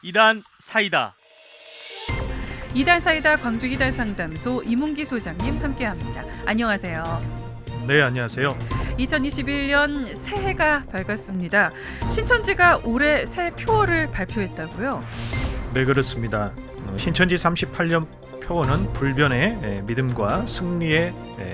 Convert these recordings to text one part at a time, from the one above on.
이단 사이다. 이단 사이다 광주 이단 상담소 이문기 소장님 함께합니다. 안녕하세요. 네, 안녕하세요. 2021년 새해가 밝았습니다. 신천지가 올해 새 표어를 발표했다고요? 네, 그렇습니다. 신천지 38년 표어는 불변의 믿음과 승리의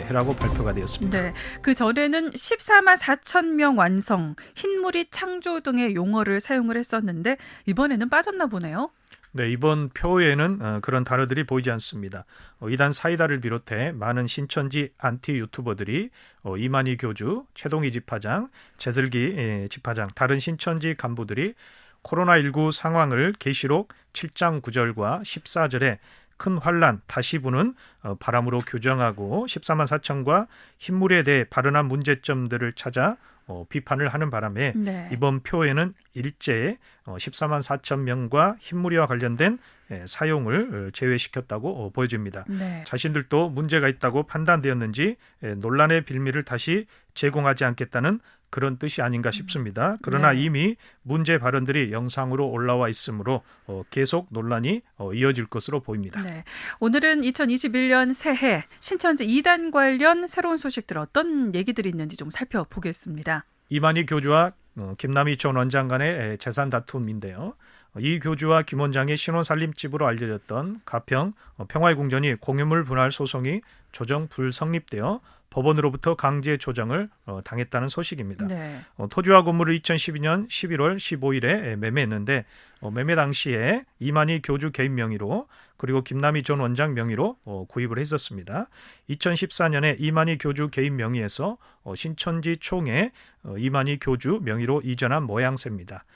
해라고 발표가 되었습니다. 네, 그 전에는 14만 4천 명 완성, 흰무리 창조 등의 용어를 사용을 했었는데 이번에는 빠졌나 보네요. 네, 이번 표에는 그런 단어들이 보이지 않습니다. 이단 사이다를 비롯해 많은 신천지 안티 유튜버들이 이만희 교주, 최동희 집화장, 재슬기 집화장, 다른 신천지 간부들이 코로나19 상황을 계시록 7장 9절과 14절에 큰 환란 다시 부는 바람으로 규정하고 14만 4천과 흰물에 대해 발언한 문제점들을 찾아 비판을 하는 바람에 네. 이번 표에는 일제에 14만 4천 명과 흰무리와 관련된 사용을 제외시켰다고 보여집니다. 네. 자신들도 문제가 있다고 판단되었는지 논란의 빌미를 다시 제공하지 않겠다는 그런 뜻이 아닌가 싶습니다. 그러나 네. 이미 문제 발언들이 영상으로 올라와 있으므로 계속 논란이 이어질 것으로 보입니다. 네. 오늘은 2021년 새해 신천지 2단 관련 새로운 소식들 어떤 얘기들이 있는지 좀 살펴보겠습니다. 이만희 교주와 김남희 전 원장 간의 재산 다툼인데요. 이 교주와 김 원장의 신혼살림집으로 알려졌던 가평 평화의 궁전이 공유물 분할 소송이 조정 불성립되어 법원으로부터 강제 조정을 당했다는 소식입니다. 네. 토지와 건물을 2012년 11월 15일에 매매했는데 매매 당시에 이만희 교주 개인 명의로 그리고 김남희 전 원장 명의로 구입을 했었습니다. 2014년에 이만희 교주 개인 명의에서 신천지 총회 이만희 교주 명의로 이전한 모양새입니다.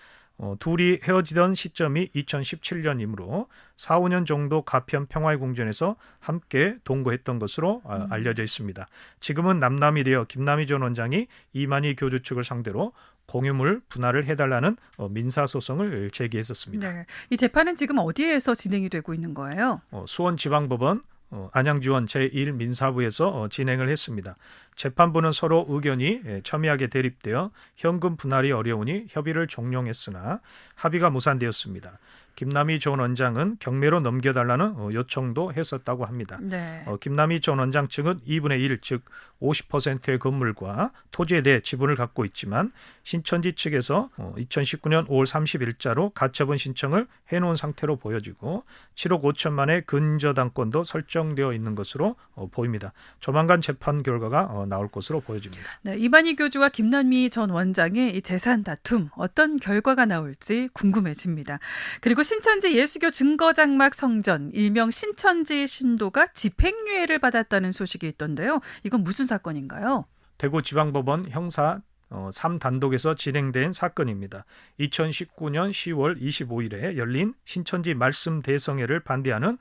둘이 헤어지던 시점이 2017년이므로 4, 5년 정도 가평 평화의 궁전에서 함께 동거했던 것으로 알려져 있습니다. 지금은 남남이 되어 김남희 전 원장이 이만희 교주 측을 상대로 공유물 분할을 해달라는 민사소송을 제기했었습니다. 네. 이 재판은 지금 어디에서 진행이 되고 있는 거예요? 수원지방법원 안양지원 제1민사부에서 진행을 했습니다. 재판부는 서로 의견이 첨예하게 대립되어 현금 분할이 어려우니 협의를 종용했으나 합의가 무산되었습니다. 김남희 전 원장은 경매로 넘겨달라는 요청도 했었다고 합니다. 네. 김남희 전 원장 측은 2분의 1, 즉 50%의 건물과 토지에 대해 지분을 갖고 있지만 신천지 측에서 2019년 5월 30일자로 가처분 신청을 해놓은 상태로 보여지고 7억 5천만의 근저당권도 설정되어 있는 것으로 보입니다. 조만간 재판 결과가 나올 것으로 보여집니다. 네, 이만희 교주와 김남희 전 원장의 이 재산 다툼 어떤 결과가 나올지 궁금해집니다. 그리고 신천지 예수교 증거장막 성전 일명 신천지 신도가 집행유예를 받았다는 소식이 있던데요. 이건 무슨 사건인가요? 대구지방법원 형사 3단독에서 진행된 사건입니다. 2019년 10월 25일에 열린 신천지 말씀 대성회를 반대하는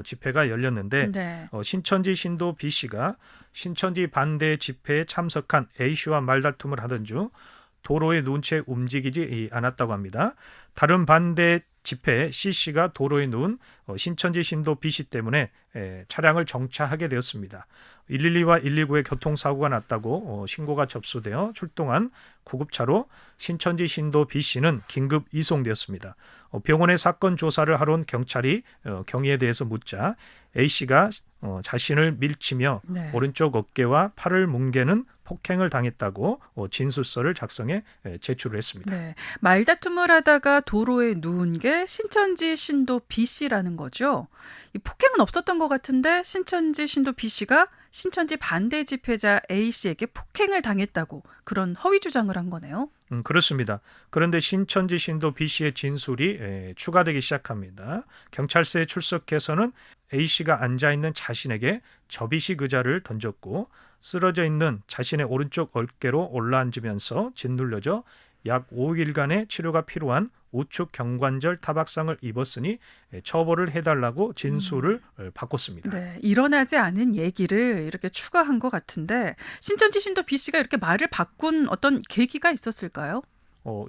집회가 열렸는데 네. 신천지 신도 B씨가 신천지 반대 집회에 참석한 A씨와 말다툼을 하던 중 도로에 누운 채 움직이지 않았다고 합니다. 다른 반대 집회에 C씨가 도로에 누운 신천지 신도 B씨 때문에 차량을 정차하게 되었습니다. 112와 119에 교통사고가 났다고 신고가 접수되어 출동한 구급차로 신천지 신도 B씨는 긴급 이송되었습니다. 병원에 사건 조사를 하러 온 경찰이 경위에 대해서 묻자 A씨가 자신을 밀치며 네. 오른쪽 어깨와 팔을 뭉개는 폭행을 당했다고 진술서를 작성해 제출을 했습니다. 네. 말다툼을 하다가 도로에 누운 게 신천지 신도 B씨라는 거죠. 이 폭행은 없었던 것 같은데 신천지 신도 B씨가 신천지 반대 집회자 A씨에게 폭행을 당했다고 그런 허위 주장을 한 거네요. 그렇습니다. 그런데 신천지 신도 B씨의 진술이 추가되기 시작합니다. 경찰서에 출석해서는 A씨가 앉아있는 자신에게 접이식 의자를 던졌고 쓰러져 있는 자신의 오른쪽 어깨로 올라앉으면서 짓눌려져 약 5일간의 치료가 필요한 우측 경관절 타박상을 입었으니 처벌을 해달라고 진술을 바꿨습니다. 네, 일어나지 않은 얘기를 이렇게 추가한 것 같은데 신천지 신도 B씨가 이렇게 말을 바꾼 어떤 계기가 있었을까요?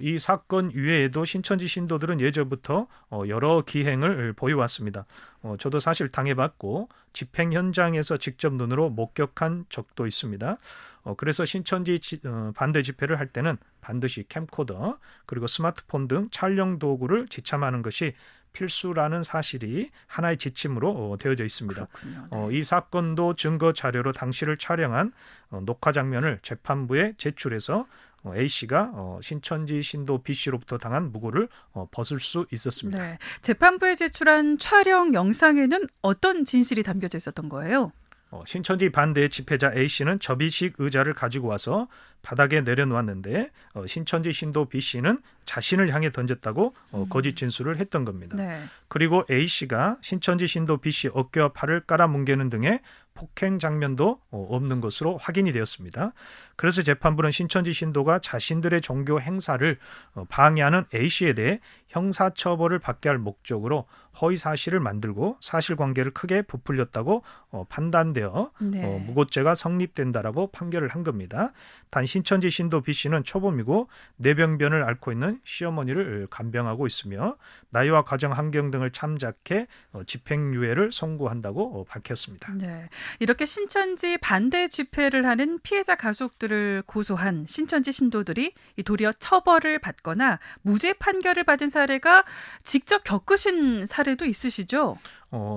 이 사건 이외에도 신천지 신도들은 예전부터 여러 기행을 보여왔습니다. 저도 사실 당해봤고 집행 현장에서 직접 눈으로 목격한 적도 있습니다. 그래서 신천지 반대 집회를 할 때는 반드시 캠코더 그리고 스마트폰 등 촬영 도구를 지참하는 것이 필수라는 사실이 하나의 지침으로 되어져 있습니다. 그렇군요. 네. 이 사건도 증거 자료로 당시를 촬영한 녹화 장면을 재판부에 제출해서 A씨가 신천지 신도 B씨로부터 당한 무고를 벗을 수 있었습니다. 네. 재판부에 제출한 촬영 영상에는 어떤 진실이 담겨져 있었던 거예요? 신천지 반대 집회자 A씨는 접이식 의자를 가지고 와서 바닥에 내려놓았는데 신천지 신도 B씨는 자신을 향해 던졌다고 거짓 진술을 했던 겁니다. 네. 그리고 A씨가 신천지 신도 B씨 어깨와 팔을 깔아뭉개는 등의 폭행 장면도 없는 것으로 확인이 되었습니다. 그래서 재판부는 신천지 신도가 자신들의 종교 행사를 방해하는 A씨에 대해 형사처벌을 받게 할 목적으로 허위 사실을 만들고 사실관계를 크게 부풀렸다고 판단되어 네. 무고죄가 성립된다라고 판결을 한 겁니다. 단 신천지 신도 B씨는 초범이고 뇌병변을 앓고 있는 시어머니를 간병하고 있으며 나이와 가정 환경 등을 참작해 집행유예를 선고한다고 밝혔습니다. 네. 이렇게 신천지 반대 집회를 하는 피해자 가족들을 고소한 신천지 신도들이 도리어 처벌을 받거나 무죄 판결을 받은 사례가 직접 겪으신 사례도 있으시죠?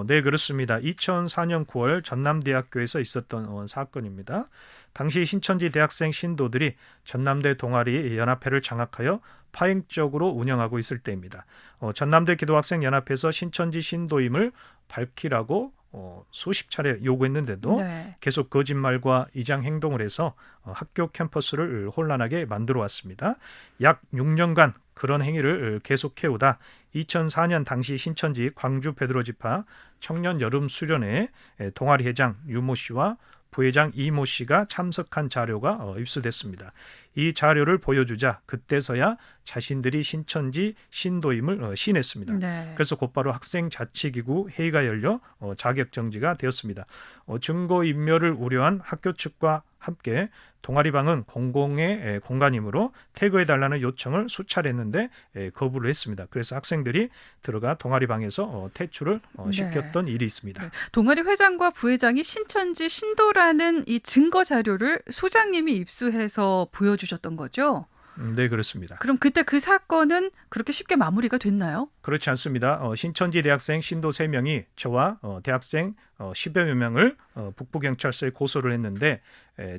네, 그렇습니다. 2004년 9월 전남대학교에서 있었던 사건입니다. 당시 신천지 대학생 신도들이 전남대 동아리 연합회를 장악하여 파행적으로 운영하고 있을 때입니다. 전남대 기도학생 연합회에서 신천지 신도임을 밝히라고 수십 차례 요구했는데도 네. 계속 계속 거짓말과 이장 행동을 해서 학교 캠퍼스를 혼란하게 만들어 왔습니다. 약 6년간 그런 행위를 계속해오다 2004년 당시 신천지 광주 베드로 지파 청년 여름 수련회 동아리 회장 유모 씨와 부회장 이모 씨가 참석한 자료가 입수됐습니다. 이 자료를 보여주자 그때서야 자신들이 신천지 신도임을 시인했습니다. 네. 그래서 곧바로 학생자치기구 회의가 열려 자격정지가 되었습니다. 증거인멸을 우려한 학교 측과 함께 동아리방은 공공의 공간이므로 퇴거해달라는 요청을 수차례 했는데 거부를 했습니다. 그래서 학생들이 들어가 동아리방에서 퇴출을 시켰던 일이 있습니다. 네. 동아리 회장과 부회장이 신천지 신도라는 이 증거 자료를 소장님이 입수해서 보여주셨던 거죠? 네, 그렇습니다. 그럼 그때 그 사건은 그렇게 쉽게 마무리가 됐나요? 그렇지 않습니다. 신천지 대학생 신도 3명이 저와 대학생 10여 명을 북부경찰서에 고소를 했는데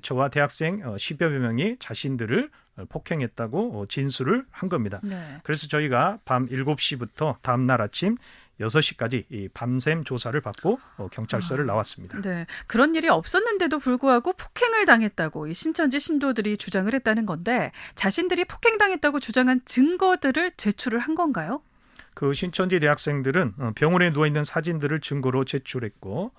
저와 대학생 10여 명이 자신들을 폭행했다고 진술을 한 겁니다. 네. 그래서 저희가 밤 7시부터 다음 날 아침 6시까지 이 밤샘 조사를 받고 경찰서를 나왔습니다. 네. 그런 일이 없었는데도 불구하고 폭행을 당했다고 이 신천지 신도들이 주장을 했다는 건데 자신들이 폭행당했다고 주장한 증거들을 제출을 한 건가요? 그 신천지 대학생들은 병원에 누워있는 사진들을 증거로 제출했고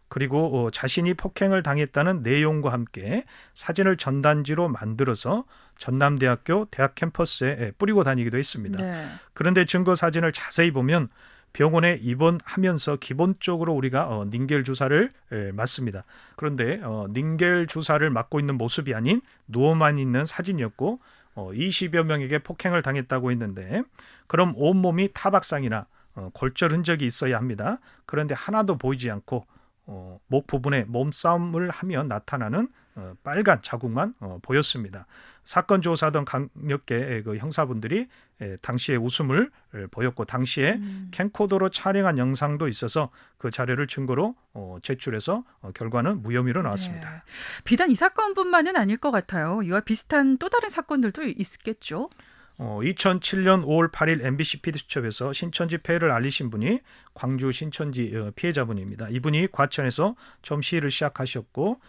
그리고 자신이 폭행을 당했다는 내용과 함께 사진을 전단지로 만들어서 전남대학교 대학 캠퍼스에 뿌리고 다니기도 했습니다. 네. 그런데 증거 사진을 자세히 보면 병원에 입원하면서 기본적으로 우리가 닌겔 주사를 맞습니다. 그런데 닌겔 주사를 맞고 있는 모습이 아닌 누워만 있는 사진이었고 20여 명에게 폭행을 당했다고 했는데 그럼 온몸이 타박상이나 골절 흔적이 있어야 합니다. 그런데 하나도 보이지 않고 목 부분에 몸싸움을 하며 나타나는 빨간 자국만 보였습니다. 사건 조사하던 강력계 그 형사분들이 당시에 웃음을 보였고 당시에 캠코더로 촬영한 영상도 있어서 그 자료를 증거로 제출해서 결과는 무혐의로 나왔습니다. 네. 비단 이 사건뿐만은 아닐 것 같아요. 이와 비슷한 또 다른 사건들도 있겠죠. 2007년 5월 8일 MBC PD수첩에서 신천지 폐해를 알리신 분이 광주 신천지 피해자분입니다. 이분이 과천에서 처음 시위를 시작하셨고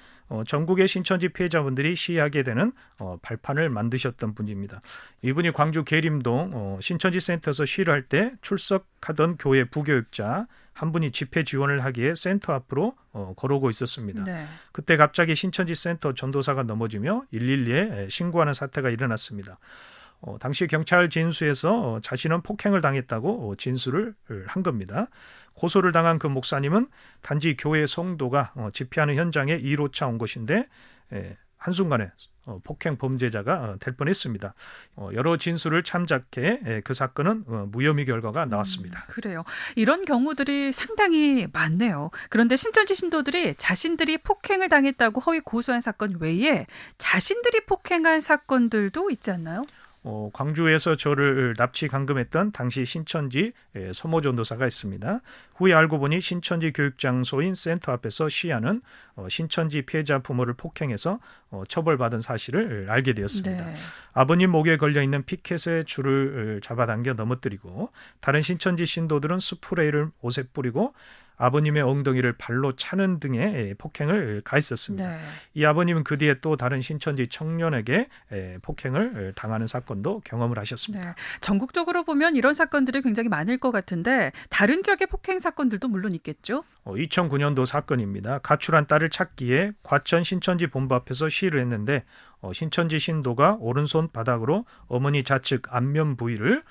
전국의 신천지 피해자분들이 시위하게 되는 발판을 만드셨던 분입니다. 이분이 광주 계림동 신천지 센터에서 시위를 할 때 출석하던 교회 부교육자 한 분이 집회 지원을 하기에 센터 앞으로 걸어오고 있었습니다. 네. 그때 갑자기 신천지 센터 전도사가 넘어지며 112에 신고하는 사태가 일어났습니다. 당시 경찰 진수에서 자신은 폭행을 당했다고 진술을 한 겁니다. 고소를 당한 그 목사님은 단지 교회 성도가 집회하는 현장에 2호차 온 것인데 한순간에 폭행 범죄자가 될 뻔했습니다. 여러 진술을 참작해 그 사건은 무혐의 결과가 나왔습니다. 그래요. 이런 경우들이 상당히 많네요. 그런데 신천지 신도들이 자신들이 폭행을 당했다고 허위 고소한 사건 외에 자신들이 폭행한 사건들도 있지 않나요? 광주에서 저를 납치 감금했던 당시 신천지 서모 전도사가 있습니다. 후에 알고 보니 신천지 교육장소인 센터 앞에서 시위하는 신천지 피해자 부모를 폭행해서 처벌받은 사실을 알게 되었습니다. 네. 아버님 목에 걸려있는 피켓의 줄을 잡아당겨 넘어뜨리고 다른 신천지 신도들은 스프레이를 옷에 뿌리고 아버님의 엉덩이를 발로 차는 등의 폭행을 가했었습니다. 네. 이 아버님은 그 뒤에 또 다른 신천지 청년에게 폭행을 당하는 사건도 경험을 하셨습니다. 네. 전국적으로 보면 이런 사건들이 굉장히 많을 것 같은데 다른 지역의 폭행 사건들도 물론 있겠죠? 2009년도 사건입니다. 가출한 딸을 찾기에 과천 신천지 본부 앞에서 시위를 했는데 신천지 신도가 오른손 바닥으로 어머니 좌측 안면 부위를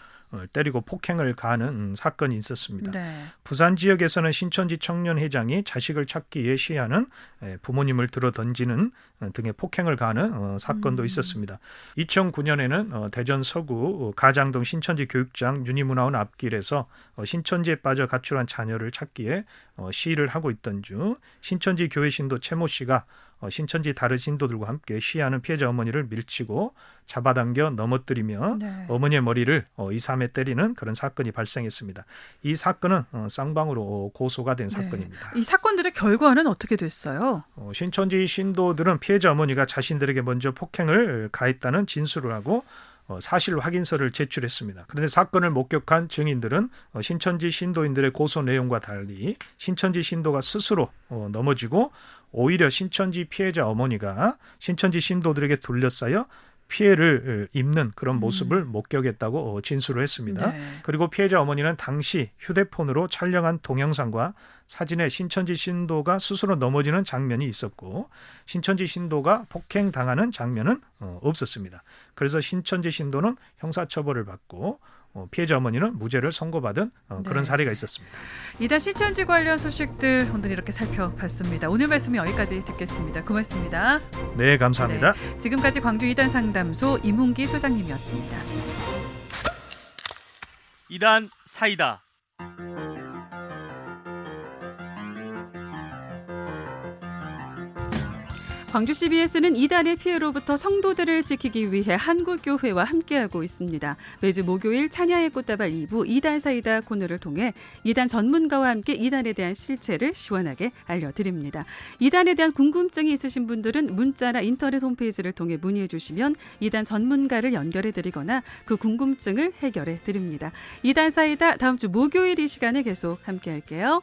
때리고 폭행을 가하는 사건이 있었습니다. 네. 부산 지역에서는 신천지 청년회장이 자식을 찾기 위해 시위하는 부모님을 들어 던지는 등의 폭행을 가하는 사건도 있었습니다. 2009년에는 대전 서구 가장동 신천지 교육장 유니문화원 앞길에서 신천지에 빠져 가출한 자녀를 찾기 위해 시위를 하고 있던 중 신천지 교회 신도 최모 씨가 신천지 다른 신도들과 함께 시위하는 피해자 어머니를 밀치고 잡아당겨 넘어뜨리며 네. 어머니의 머리를 2, 3회 때리는 그런 사건이 발생했습니다. 이 사건은 쌍방으로 고소가 된 사건입니다. 이 사건들의 결과는 어떻게 됐어요? 신천지 신도들은 피해자 어머니가 자신들에게 먼저 폭행을 가했다는 진술을 하고 사실 확인서를 제출했습니다. 그런데 사건을 목격한 증인들은 신천지 신도인들의 고소 내용과 달리 신천지 신도가 스스로 넘어지고 오히려 신천지 피해자 어머니가 신천지 신도들에게 둘러싸여 피해를 입는 그런 모습을 목격했다고 진술을 했습니다. 네. 그리고 피해자 어머니는 당시 휴대폰으로 촬영한 동영상과 사진에 신천지 신도가 스스로 넘어지는 장면이 있었고 신천지 신도가 폭행당하는 장면은 없었습니다. 그래서 신천지 신도는 형사처벌을 받고 피해자 어머니는 무죄를 선고받은 그런 네. 사례가 있었습니다. 이단 신천지 관련 소식들 오늘 이렇게 살펴봤습니다. 오늘 말씀은 여기까지 듣겠습니다. 고맙습니다. 네, 감사합니다. 지금까지 광주 이단 상담소 이문기 소장님이었습니다. 이단 사이다. 광주 CBS는 이단의 피해로부터 성도들을 지키기 위해 한국교회와 함께하고 있습니다. 매주 목요일 찬양의 꽃다발 2부 이단 사이다 코너를 통해 이단 전문가와 함께 이단에 대한 실체를 시원하게 알려드립니다. 이단에 대한 궁금증이 있으신 분들은 문자나 인터넷 홈페이지를 통해 문의해 주시면 이단 전문가를 연결해 드리거나 그 궁금증을 해결해 드립니다. 이단 사이다 다음 주 목요일 이 시간에 계속 함께할게요.